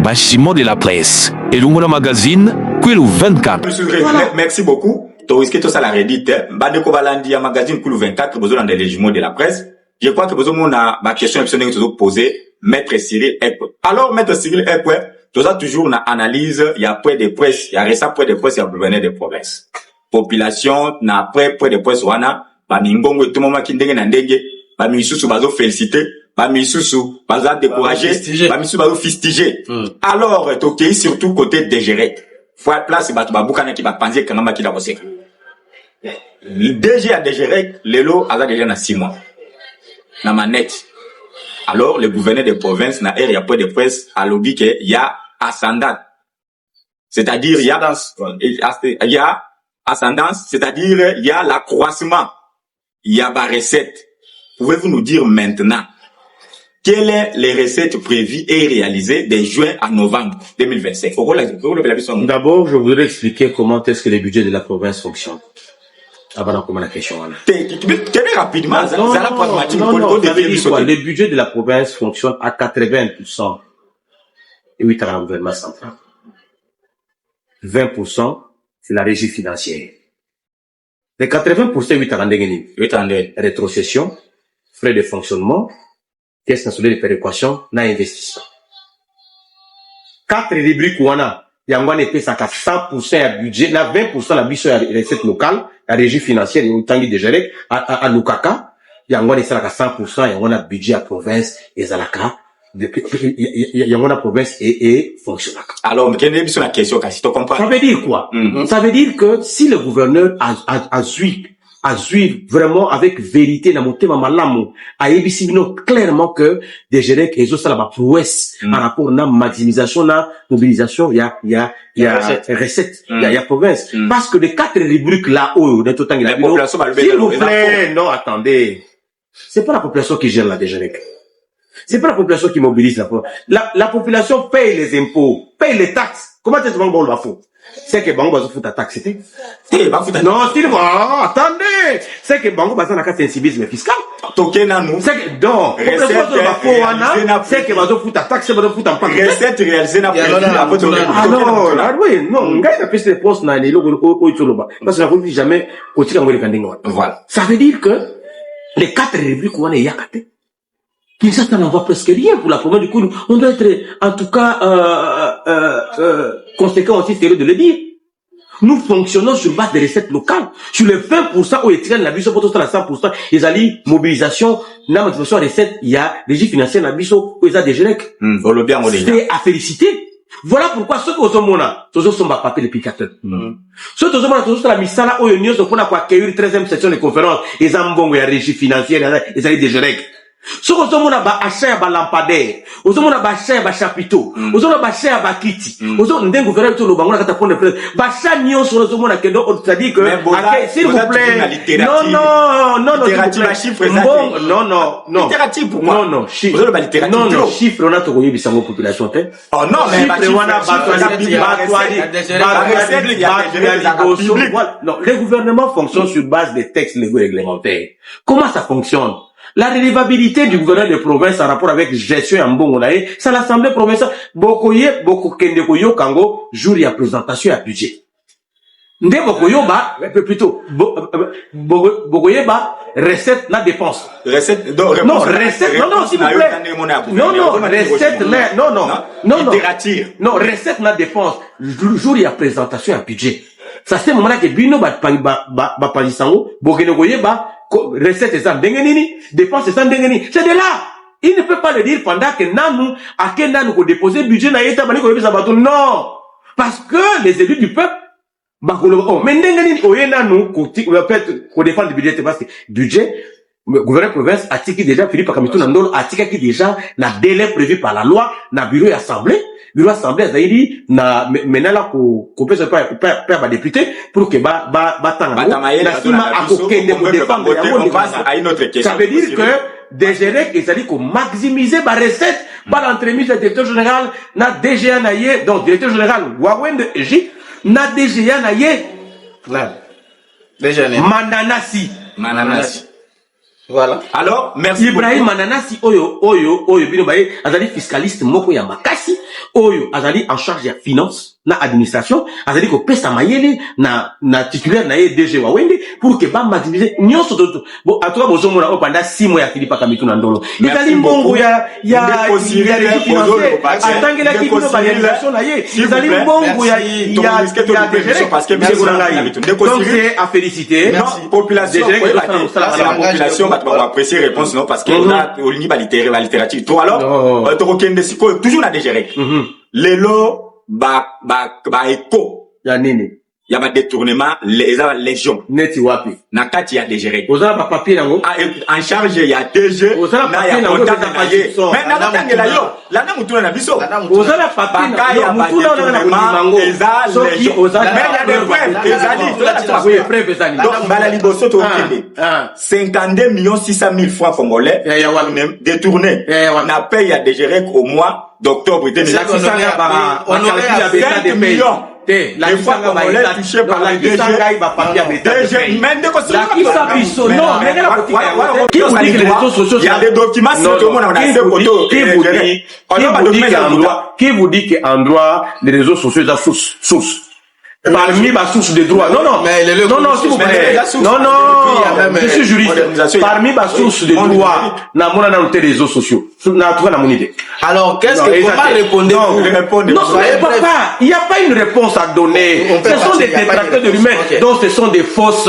bashimo de la presse. Et le magazine, qui est le 24. Voilà. Merci beaucoup. Tu risques tout ça la redite. Badeko Balandi, un magazine qui est le 24, besoin dans les jumeaux de la presse. Je crois que besoin a ma question que tu posée, Maître Cyril Ekwe. Alors, Maître Cyril Ekwe, tu as toujours une analyse, il y a point de presse, il y a récent point de presse, il y a gouverneur des provinces. Population, n'a point de presse, wana, ba mingongo, tout le monde qui ndenge na ndenge, ba misusu bazo féliciter, ba misusu bazo décourager, ba misusu bazo fistiger. Alors, tu surtout côté DGREC. Faut place, ba bukana ki ba panzer kanamba ki la boseka. Le DG à DGREC, Lelo, a déjà na 6 mois. Na manette. Alors, le gouverneur des provinces, na il y a point de presse, à lobby qu'il y a ascendant. C'est-à-dire, il y a ascendance, c'est-à-dire, il y a l'accroissement. Il y a la recette. Pouvez-vous nous dire maintenant, quelles sont les recettes prévues et réalisées de juin à novembre 2025? D'abord, je voudrais expliquer comment est-ce que les budgets de la province fonctionnent. Avant comment la question. Rapidement, le budget de la province fonctionne à 80%. Et 8 à la gouvernement central. 20%, c'est la régie financière. Les 80%, 8 à la rétrocession, frais de fonctionnement, caisse nationale de péréquation, investissement. 4 rubriques où on a, Yangwan était ça qu'à 100% à budget, là 20% la biso à recette locale, la régie financière, et autant de gérer, à Lukaka, Yangwan est ça qu'à 100%, Yangwan a budget à province, et Zalaka, Yangwan a province et fonctionnaire. Alors, mais quelle est la question, si tu comprends? Ça veut dire quoi? Ça veut dire que si le gouverneur a suivi vraiment avec vérité la montée mamalamu a évisibino clairement que des gérés et ça la prouesse par rapport à la maximisation la mobilisation il y a recette il y a province parce que les 4 rubriques là-haut dans tout temps il a s'il vous plaît non attendez c'est pas la population qui gère la DGREC. C'est pas la population qui mobilise la population paye les impôts, paye les taxes. Comment est-ce qu'on va le faire? C'est que Bango va se foutre à taxe, c'était? Non, attendez! C'est que Bango va se faire un sensibilisme fiscal. C'est que, donc, c'est que va se foutre à taxe, va se foutre en paquet. Recette réalisée n'a pas oui, non, gars, il a fait les postes dans les logos, parce que la politique jamais, voilà. Ça veut dire que, les 4 rubriques où on est yakaté, Kinshasa n'envoie presque rien pour la province du coup. On doit être, en tout cas, conséquent aussi, c'est de le dire. Nous fonctionnons sur base des recettes locales. Sur les 20% où ils la biso, pour la 100%, ils allaient mobilisation, la motivation recette, il y a régie financière, la biso, où ils ont des GEREC. C'est à féliciter. Voilà pourquoi ceux qui ont mona, tous sont pas papier les picateurs. Ceux qui ont mona, tous la misala, où ils ont accueillir 13e section de conférence, ils ont bon, il y a régie financière, ils ont des GEREC. So ozomona ba achat ba lampadaire, ozomona ba achat ba chapiteau, ozomona ba achat ba kiti, ozomona ndengo gouvernement to lobango na kata prendre presse, ba achat nyonso ozomona que donc c'est-à-dire que s'il vous plaît, non, littérature pour moi. Non, chiffre on a to koyebi sango population te. Oh non, mais non, le gouvernement fonctionne sur base des textes légaux réglementaires. Comment ça fonctionne? La relevabilité du gouverneur de province en rapport avec gestion en Bongonaï, c'est l'Assemblée provinciale. Boko kende koyo kango, jour ya présentation à budget. Nde bokoyo ba, plutôt, bokoye ba, recette na dépense. Recette, non, recette, non, s'il vous plaît. Non, recette, non. Littérature. Non, recette na dépense. Jour ya présentation à budget. Ça c'est le moment que bino ba pangisango, bokene koye ba, recette est sans dengenini, dépense est sans dengenini. C'est de là. Il ne peut pas le dire pendant que nanou, à quel nanou qu'on dépose budget na yeta bani qu'on sabato. Non. Parce que les élus du peuple, mais dengenini, oye nanou, qu'on défend le budget, parce que budget, le gouverneur province a tiki déjà, Philippe Akamitou Nandolo a tiki qui déjà, n'a délai prévu par la loi, n'a bureau et assemblée. Bureau assemblée, Zaïdi, na, maintenant là, qu'on peut se faire, député, pour que, ça veut dire que, des gérés, ils allaient qu'on maximiser ma recette, par l'entremise du directeur général, na DGA naïe, donc, directeur général, Wawen de J, na DGA naïe, Mananasi. Voilà. Alors, merci Ibrahim Mananasi oyo bino baye azali fiscaliste moko ya makasi oyo azali en charge ya finance na administration azali ko pesa mayele na titulaire na ye DG wa wende pour que ba maximiser nyonso toto bon en tout cas bozo mona pendant 6 mois ya Philippe Kamitu na ndolo ezali mbongo ya atangela ki bino ba réalisation na ye ezali mbongo ya parce que donc c'est à féliciter population la population va apprécier réponse non parce que là au niveau la littérature toi alors toujours na DGREC lelo ba écho ya nini ya ba détournement les légion neti wapi na kati ya DGREC ozala ba papier nango en charge ya DG na ya contact na ye mais na tangela yo la na mutuna na biso ozala papier na mutuna na mango soki ozala mais la preuve ezali donc bala liboso to kende 52 millions 600 000 francs congolais détournés na paye ya DGREC au mois d'octobre 2020 5 millions la fois congolais touché par la DG il y a des documents qui vous dit qu'en droit les réseaux sociaux sont source parmi ma source de droit non s'il vous plaît je suis juriste parmi ma source de droit na mona na les réseaux sociaux na tout na monide alors qu'est-ce que comment répondez non il n'y a pas une réponse à donner ce sont des détracteurs de l'humain donc ce sont des fausses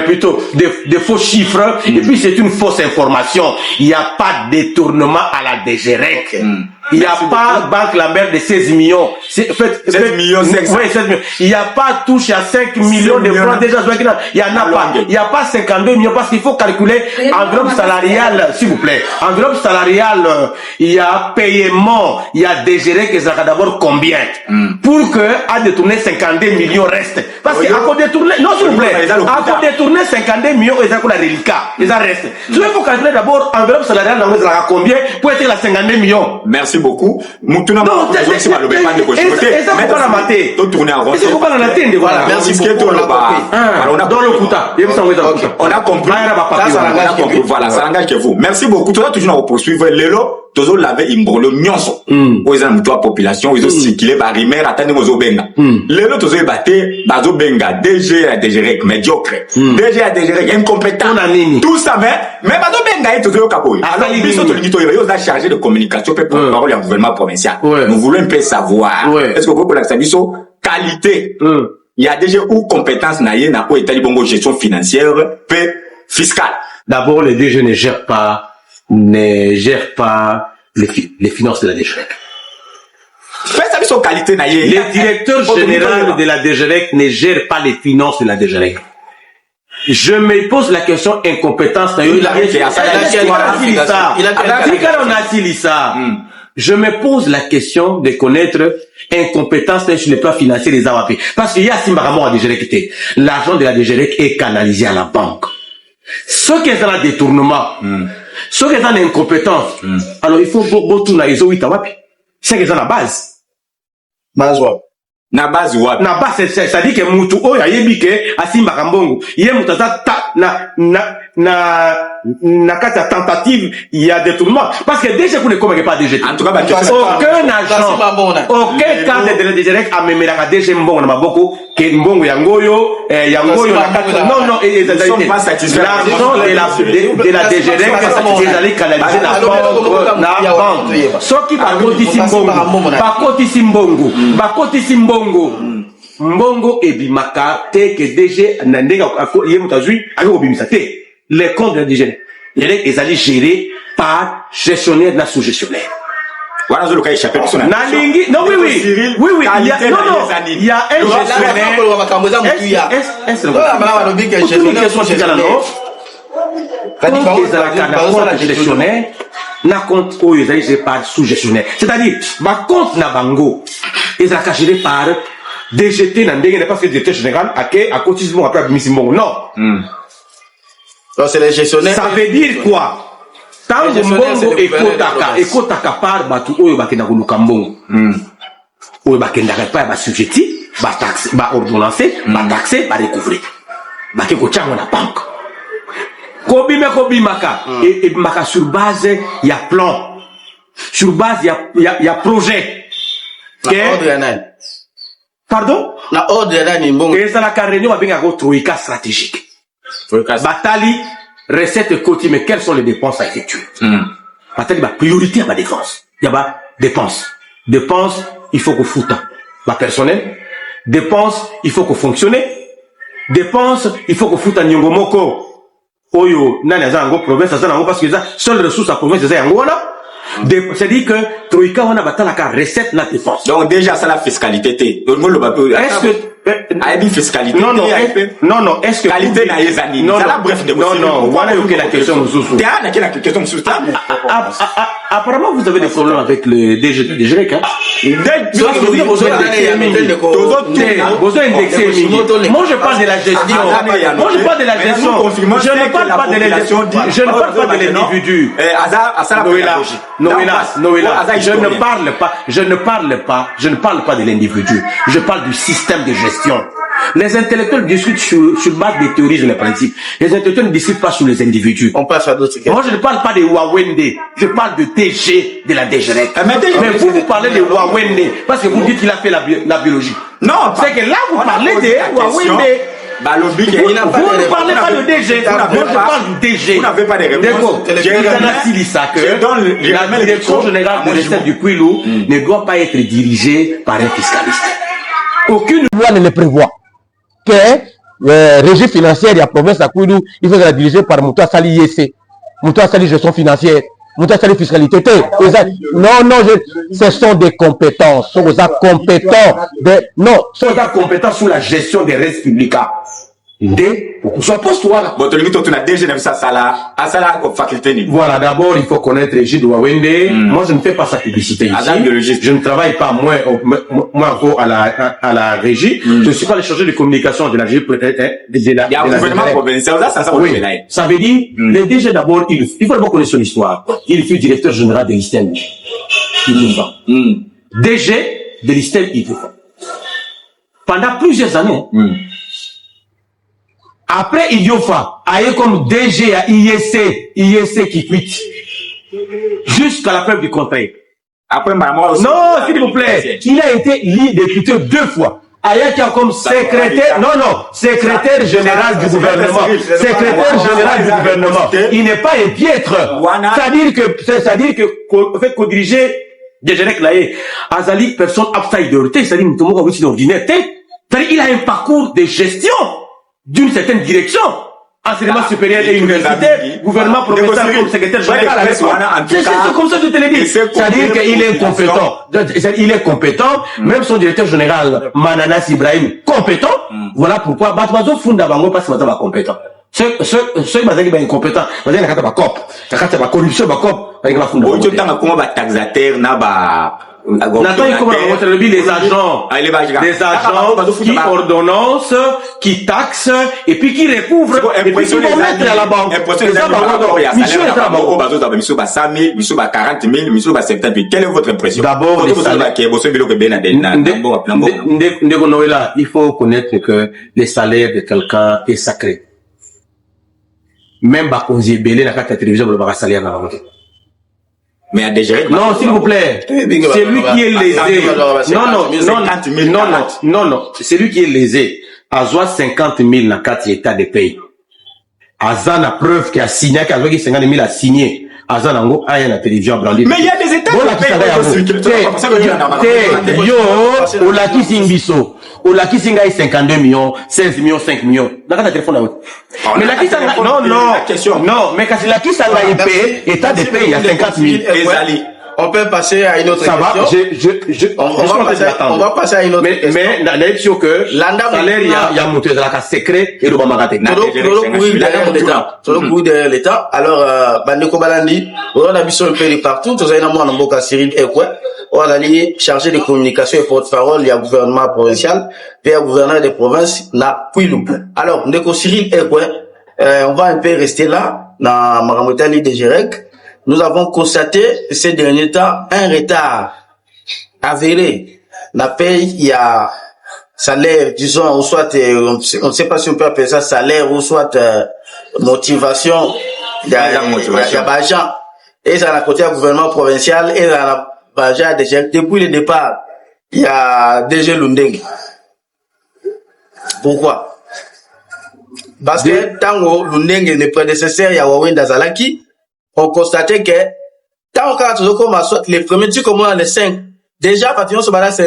plutôt des faux chiffres et puis c'est une fausse information il n'y a pas de détournement à la DGREC il n'y a pas Banque Lambert de 16 millions. 16 millions. Oui, 16 millions. Il n'y a pas touche à 5 millions de francs déjà. Il n'y en a pas. Il n'y a pas 52 millions parce qu'il faut calculer enveloppe salariale, s'il vous plaît. Enveloppe salariale, il y a paiement, il y a DGREC et ça d'abord combien? Pour que, à détourner 52 millions reste. Parce qu'à quoi détourner, non, s'il vous plaît. À quoi détourner 52 millions, ils ont la reliquat. Ils restent. Il faut calculer d'abord enveloppe salariale, combien pour être la 52 millions. Merci beaucoup. Mutuna non, c'est pas de côté. Ça faut pas la mater. Tourner en rond. C'est faut pas la tendre voilà. Merci beaucoup. On a dans le kuta. On a compris. Voilà, ça engage que vous. Merci beaucoup. Tu vas toujours poursuivre l'élo. Tozo lave imbolo nyonso. Aux amis de la population, ils ont circulé par email attendez aux obenga. L'élo tozo ebate bazo benga DG à DGREC médiocre. DG à DGREC incompétent. Tout ça mais bazo benga et tozo kapoy. Alors biso to lingito yo za chargé de communication pour parole au gouvernement provincial. Nous voulons un peu savoir est-ce que vous pouvez la biso qualité. Il y a déjà ou compétence na ye na ko état bongo gestion financière peu fiscale. D'abord les DG ne gèrent pas les finances de la DGREC. Le directeur général de la DGREC ne gère pas les finances de la DGREC. Je me pose la question incompétence. Je me pose la question de connaître incompétence sur le plan financier des AWP. Parce qu'il y a Simbaramon à DGREC. L'argent de la DGREC est canalisé à la banque. Ceux qui sont dans le détournement, ceux qui sont dans l'incompétence, alors il faut beaucoup na iso wita wapi. C'est que c'est la base. Base wapi. Na base wapi. Na base ça dit que mutu oyo ayebi ke asimba kambongo. Ye mutu ta na kata tentative il y a détournement parce que déjà pour ne commet pas DG. En tout cas aucun agent aucun cadre de la DGREC a même la DG mbongo na maboko ke mbongo yangoyo na kata non l'argent de la DGREC ils allaient canaliser na banque ce qui va kotisi mbongo mbongo ebimaka te que DG na ndenga ye mutazui akobimisa te les comptes de la DGREC ils allaient gérer par gestionnaire na sous-gestionnaire. Voilà, je le cas échappé pour son non, oui, il y a un gestionnaire. Na compte où ils allaient gérer par sous-gestionnaire. C'est-à-dire, ma compte na bango, ils allaient gérer par DGT na ndenga parce que le directeur général a cotisé après Misimbongo. Non. Donc c'est les gestionnaires. Ça veut dire quoi? Tant que mbongo ekotaka par batu oyo bakenda koluka mbongo. Oyo bakenda pa ba subjectif, ba taxe, ba ordonnancer, ba taxer, ba recouvrer. Bake ko chango na banque. Kobi maka. Et maka sur base, il y a plan. Sur base, il y a projet. Pardon? La ordre là ni bon. Et ça la réunion avec un troïka stratégique. Batali, recette côté, mais quelles sont les dépenses à effectuer? Batali, priorité à ma défense. Il y a pas dépenses. Dépenses, il faut qu'on foute. Personnel. Dépenses, il faut qu'on fonctionne. Dépenses, il faut qu'on foute à Nyongomoko. Oyo, nana zango province, ça zango parce que ça, seule ressource à province, c'est zango là. C'est-à-dire que Troïka, on a battu la recette, la défense. Donc, déjà, ça, la fiscalité, est-ce que, fiscalité, non, est-ce que, qualité n'a les années. Non, bref, non, voilà, la question, apparemment, vous avez des problèmes avec le DG de GREC, hein. Moi, je parle de la gestion. Moi, je parle de la gestion. Je ne parle pas de la gestion. Je ne parle pas de l'individu. Noëlla, je ne parle pas de l'individu. Je parle du système de gestion. Les intellectuels discutent sur base des théories et des principes. Les intellectuels ne discutent pas sur les individus. On passe à d'autres questions. Moi, je ne parle pas de Wawende. Je parle de DG de la DGREC. Mais vous parlez de Wawende parce que vous dites qu'il a fait la biologie. Non, c'est que là, vous parlez de Wawende. Vous ne parlez pas de DG. Moi, je parle du DG. Vous n'avez pas de réponse. La direction générale de l'État du Kwilu ne doit pas être dirigée par un fiscaliste. Aucune loi ne le prévoit. Que régie financière de la province à Kwilu, il faut la diriger par Mouta Sali IEC. Mouta Sali gestion financière. Mouta Sali fiscalité. Non, ce sont des compétences. Ce sont des compétents. Non, ce sont des compétences sur la gestion des restes publics. Voilà, d'abord, il faut connaître Gilles Wawende. Moi, je ne fais pas sa publicité ici. Je ne travaille pas, moi encore à la régie. Je ne suis pas le chargé de communication de la régie. Oui, ça veut dire, le DG d'abord, il faut d'abord connaître son histoire. Il fut directeur général de l'ISTEM. DG de l'ISTEM, pendant plusieurs années. Après Idiofa, aille comme DG à IEC qui quitte. Jusqu'à la preuve du contraire. Après maman aussi. Non, s'il vous plaît. Il a été député 2 fois. Aïe qui a comme secrétaire, secrétaire général du gouvernement. Secrétaire général du gouvernement. Il n'est pas un piètre. C'est-à-dire que, fait, co-diriger, DGREC là, Azali, personne outsider, c'est-à-dire, tout le monde ordinaire, c'est-à-dire, il a un parcours de gestion d'une certaine direction, enseignement supérieur et universitaire, gouvernement provincial comme secrétaire général. C'est comme ça que je te l'ai dit. C'est-à-dire qu'il est compétent. Il est compétent, même son directeur général, Mananas Ibrahim, compétent. Voilà pourquoi, Batmazo Funda Bango passe maintenant compétent. Ceux qui sont incompétents, ils ont la COP, la corruption, la COP, avec la Funda. Comment va taxateur, les agents qui ordonnance, qui taxent, et puis qui recouvrent, et puis qui vont mettre à la banque. Quelle est votre impression? D'abord, il faut connaître que les salaires de quelqu'un est sacré. Même Bakonzi Belé n'a pas de télévision pour le salaire dans la route. Mais à DGREC, non, s'il vous plaît, c'est lui qui est lésé. Non, c'est lui qui est lésé. Azoa 50 000 dans 4 états de pays. Azan a preuve qu'il a signé, qu'il a 50 000 a signé. Azan a un la télévision brandie. Mais il y a des états de pays. Yo, au Laki Singbiso. Au Laki Singa 52 millions, 16 millions, 5 millions. Dans le téléphone là. Mais Laki Sanga, non, mais quand Laki Sanga est payé, état de pays, il y a 50 000. On peut passer à une autre question. On va passer à une autre question. Mais, la sûr que, salaire, il y a monté dans la case secret et le Bamagate. Sur le coup de l'État. Alors, Bandeko Balandi, on a vu sur le pays partout, tout ça, il y a un Mboka Cyril Ekwe, on a chargé de communication et porte-parole, il y a gouvernement provincial, puis il y a gouverneur des provinces, na Kwilu. Alors, Ndeko Cyril Ekwe, on va un peu rester là, dans Maramotali de GREC. Nous avons constaté ces derniers temps un retard avéré. La paye, il y a salaire, disons, ou soit, on ne sait pas si on peut appeler ça salaire, ou soit motivation il y a Bajan et ça à côté du gouvernement provincial et dans Bajan déjà depuis le départ il y a DG Lundeng. Pourquoi? Parce que tant Lundeng ne prédécesseur il y a Wawenda Zalaki, on constatait que tant qu'on commence les premiers tu commences les 5 déjà Patillon se balance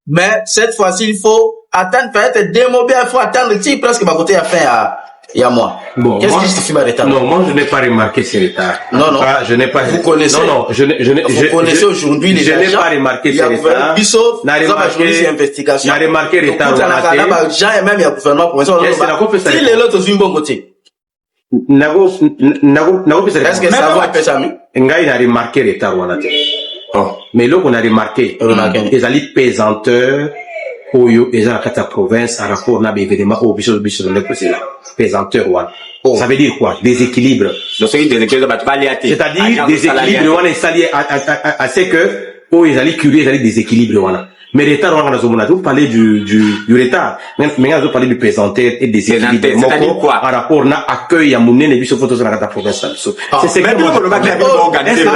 mais cette fois-ci il faut attendre peut-être démobiler il faut attendre presque ma côté à fin il y a moi. Bon, qu'est-ce qui justifie ma retard? Non, moi je n'ai pas remarqué ces retards. Non, non. Je n'ai pas. Vous connaissez. Non, vous connaissez aujourd'hui les agents. Je n'ai pas remarqué ces retards. Bissot, n'a remarqué retard. Jean et même il y a gouvernement provincial. Si les autres sont bon côté. Est-ce que ça va faire ça? Ngai n'a remarqué retard wanate. Mais là on a remarqué. Les alliés pesanteurs. Oyo eza kata province à rapport na événement au biso le président pesanteur wana ça veut dire quoi déséquilibre c'est-à-dire déséquilibre wana est à ce que oyo ezali curieux ezali déséquilibre wana mais retard wana na zomona vous parler du retard mais vous parler du pesanteur et déséquilibre c'est-à-dire quoi en rapport na accueil ya munene biso photo na kata province biso c'est ce que le bac la organisé non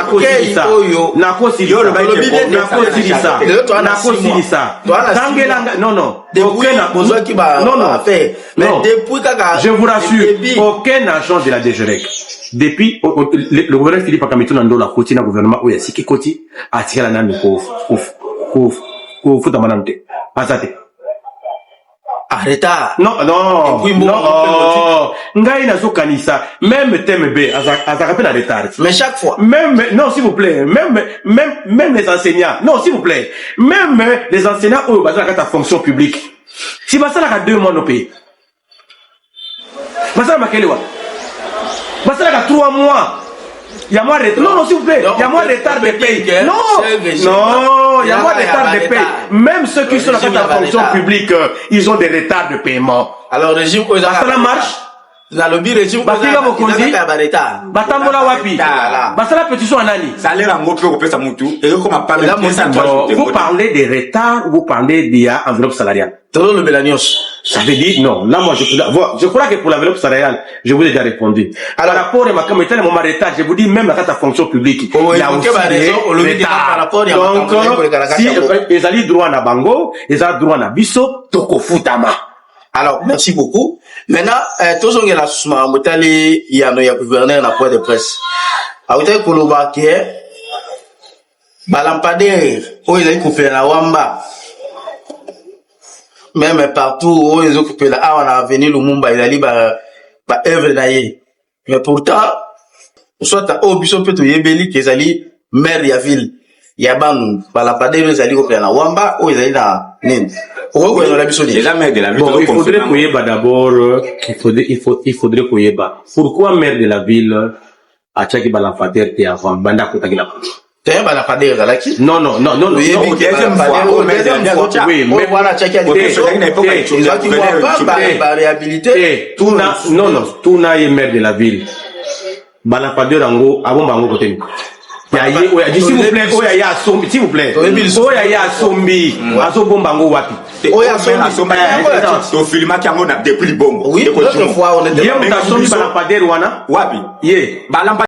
je vous rassure aucun agent de la DGREC depuis le gouverneur Philippe Akamitou Nando la côté na gouvernement oya siki koti atika la nami ko futa manante azate arrêta non ngai nazo kanisa même TMB azaka pe na retard mais chaque fois même non s'il vous plaît même les enseignants non s'il vous plaît même les enseignants eux bazaka ta fonction publique si basala ka 2 mois no pays basala makelewa basala ka 3 mois il y a moins de retard. Non, s'il vous plaît, il y a moins de retard de paye. Non, il y a moins de retard de paye. Même ceux qui sont dans la fonction publique, ils ont des retards de paiement. Alors, régime, ça marche. Dans le régime, Batambola wapi. Basala pétition anani. Ça a l'air en mot que ça moutou. Et comme on parle de vous parlez des retards, vous parlez d'enveloppe salariale. Selon le Bélanios. Ça veut dire, non, là, moi, je crois que pour l'enveloppe salariale, je vous ai déjà répondu. Alors, par rapport à ma communauté, mon retard, je vous dis, même à ta fonction publique, il y a aussi des retards. Donc, si ils ont droit à Bango, ils ont droit à Bisso, Toko Futama. Alors, merci beaucoup. Maintenant, tous on est là, il y a un gouverneur dans la point de presse. Aouté Koulouba qui est, Balampader, où il a coupé la Wamba. Même partout où ils ont coupé la on a venu Lumumba, il a dit, œuvre d'ailleurs. Mais pourtant, soit à Obiso Peto Yebeli, qui est allé maire de la ville. Il y a ban, Balampader, ils ont dit coupé la Wamba, où ils ont dit la Nin. Bon, il faudrait Koyeba d'abord, il faudrait Koyeba. Pourquoi maire de la ville a Tchaki Balampader et avant Banda Kotagila? T'es Balampader, Zalaki? Non. Deuxième fois. Oui, mais voilà, Tchaki a dit, tout n'a maire de la ville. Balampader Ango, avant Bango Koté. S'il vous plaît, s'il vous plaît, Oya Sombi, Azo Bombango Wapi. Oya Sombi, au film qui a depuis le bon. Oui, l'autre fois, on était Balampader Wana. Wapi.